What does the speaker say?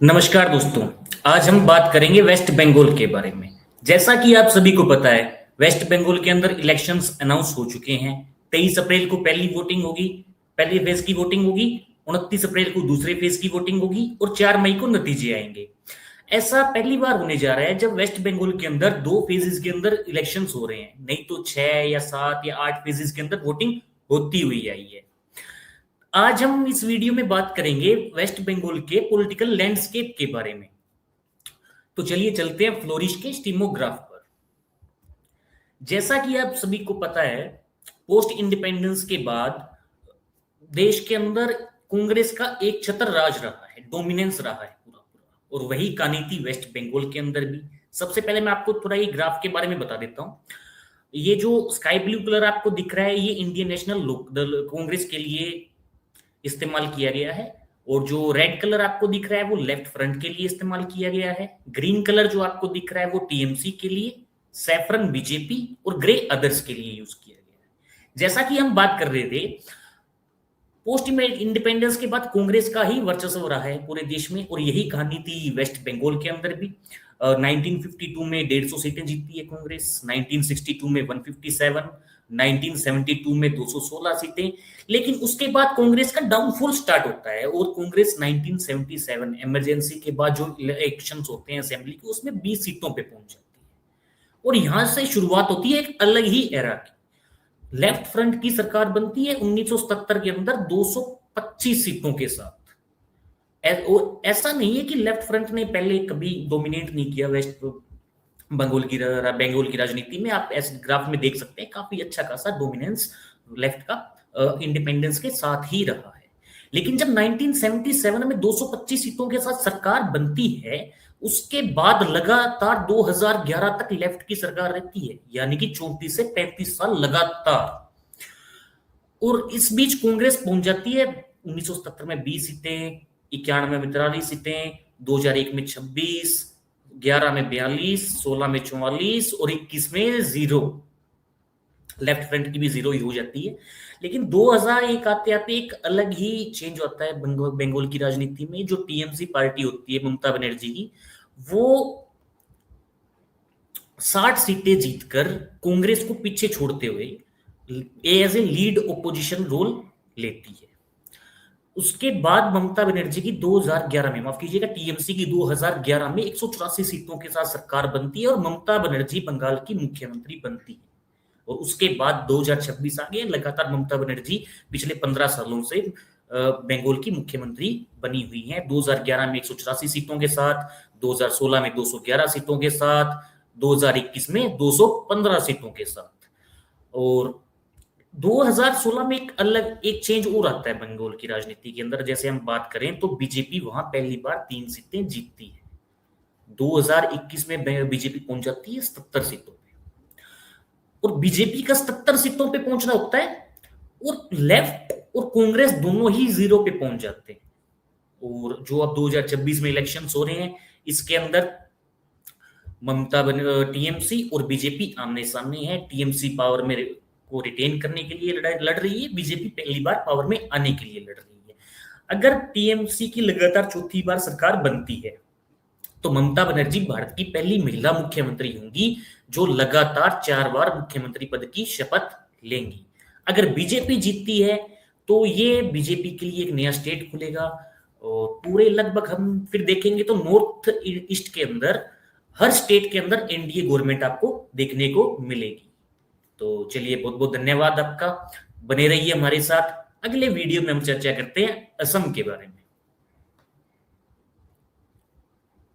नमस्कार दोस्तों। आज हम बात करेंगे वेस्ट बंगाल के बारे में। जैसा कि आप सभी को पता है, वेस्ट बंगाल के अंदर इलेक्शंस अनाउंस हो चुके हैं। 23 अप्रैल को पहली वोटिंग होगी, पहली फेज की वोटिंग होगी। 29 अप्रैल को दूसरे फेज की वोटिंग होगी और 4 मई को नतीजे आएंगे। ऐसा पहली बार होने जा रहा है जब वेस्ट बंगाल के अंदर दो फेजेस के अंदर इलेक्शंस हो रहे हैं, नहीं तो 6 या 7 या 8 फेजेस के अंदर वोटिंग होती हुई आई है। आज हम इस वीडियो में बात करेंगे वेस्ट बंगाल के पॉलिटिकल लैंडस्केप के बारे में। तो चलिए चलते हैं फ्लोरिश के स्टीमोग्राफ पर। जैसा कि आप सभी को पता है, पोस्ट इंडिपेंडेंस के बाद देश के अंदर कांग्रेस का एक छत्र राज रहा है, डोमिनेंस रहा है पूरा पूरा, और वही कहानी थी वेस्ट बंगाल के अंदर भी। सबसे पहले मैं आपको थोड़ा ये ग्राफ के बारे में बता देता हूँ। ये जो स्काई ब्लू कलर आपको दिख रहा है, ये इंडियन नेशनल लोक दल कांग्रेस के लिए इस्तेमाल किया गया है। और जो रेड कलर आपको दिख रहा है वो लेफ्ट फ्रंट के लिए इस्तेमाल किया गया है। ग्रीन कलर जो आपको दिख रहा है वो टीएमसी के लिए, सैफरन बीजेपी और ग्रे अदर्स के लिए यूज किया गया है। जैसा कि हम बात कर रहे थे, पोस्ट इंडिपेंडेंस के बाद कांग्रेस का ही वर्चस्व रहा है पूरे देश में, और यही कहानी थी वेस्ट बंगाल के अंदर भी। 1952 में 150 सीटें जीती है कांग्रेस, 1962 में 157, 1972 में 216 सीटें। लेकिन उसके बाद कांग्रेस का डाउनफॉल स्टार्ट होता है और कांग्रेस 1977 इमरजेंसी के बाद जो इलेक्शंस होते हैं असेंबली के, उसमें 20 सीटों पे पहुंच जाती है। और यहां से शुरुआत होती है एक अलग ही एरा की। लेफ्ट फ्रंट की सरकार बनती है 1977 के अंदर 225 सीटों के साथ। ऐसा नहीं है कि लेफ्ट फ्रंट ने पहले कभी डोमिनेट नहीं किया वेस्ट बंगाल की राजनीति में। आप इस ग्राफ में देख सकते हैं काफी अच्छा खासा डोमिनेंस लेफ्ट का इंडिपेंडेंस के साथ ही रहा है। लेकिन जब 1977 में 225 सीटों के साथ सरकार बनती है, उसके बाद लगातार 2011 तक लेफ्ट की सरकार रहती है, यानी कि 34 से 35 साल लगातार। और इस बीच कांग्रेस पहुंच जाती है 1977 में 20 सीटें, 91 में 43 सीटें, 2001 में 26, 11 में 42, 16 में 44 और 21 में 0। लेफ्ट फ्रंट की भी 0 ही हो जाती है। लेकिन 2001 आते आते एक अलग ही चेंज होता है बंगाल की राजनीति में। जो टीएमसी पार्टी होती है ममता बनर्जी की, वो 60 सीटें जीतकर कांग्रेस को पीछे छोड़ते हुए as a lead opposition role लेती है। उसके बाद ममता बनर्जी की 2011 में, माफ कीजिएगा, टीएमसी की 2011 में 184 सीटों के साथ सरकार बनती है और ममता बनर्जी बंगाल की मुख्यमंत्री बनती है। और उसके बाद 2026 आ गए, लगातार ममता बनर्जी पिछले 15 सालों से बंगाल की मुख्यमंत्री बनी हुई है। 2011 में 184 सीटों के साथ, 2016 में 211 सीटों के साथ, 2021 में 215 सीटों के साथ। और 2016 में एक चेंज और आता है बंगाल की राजनीति के अंदर। जैसे हम बात करें तो बीजेपी वहां पहली बार 3 सीटें जीतती है। 2021 में बीजेपी पहुंच जाती है 77 सीटों पे। और बीजेपी का 77 सीटों पे पहुंचना होता है और लेफ्ट और कांग्रेस दोनों ही 0 पे पहुंच जाते हैं। और जो अब 2026 में इलेक्शन हो रहे हैं, इसके अंदर ममता टीएमसी और बीजेपी आमने सामने है। टीएमसी पावर में को रिटेन करने के लिए लड़ रही है, बीजेपी पहली बार पावर में आने के लिए लड़ रही है। अगर टीएमसी की लगातार चौथी बार सरकार बनती है तो ममता बनर्जी भारत की पहली महिला मुख्यमंत्री होंगी जो लगातार 4 बार मुख्यमंत्री पद की शपथ लेंगी। अगर बीजेपी जीतती है तो ये बीजेपी के लिए एक नया स्टेट खुलेगा। और पूरे लगभग हम फिर देखेंगे तो नॉर्थ ईस्ट के अंदर हर स्टेट के अंदर एनडीए गवर्नमेंट आपको देखने को मिलेगी। तो चलिए, बहुत बहुत धन्यवाद आपका। बने रहिए हमारे साथ। अगले वीडियो में हम चर्चा करते हैं असम के बारे में।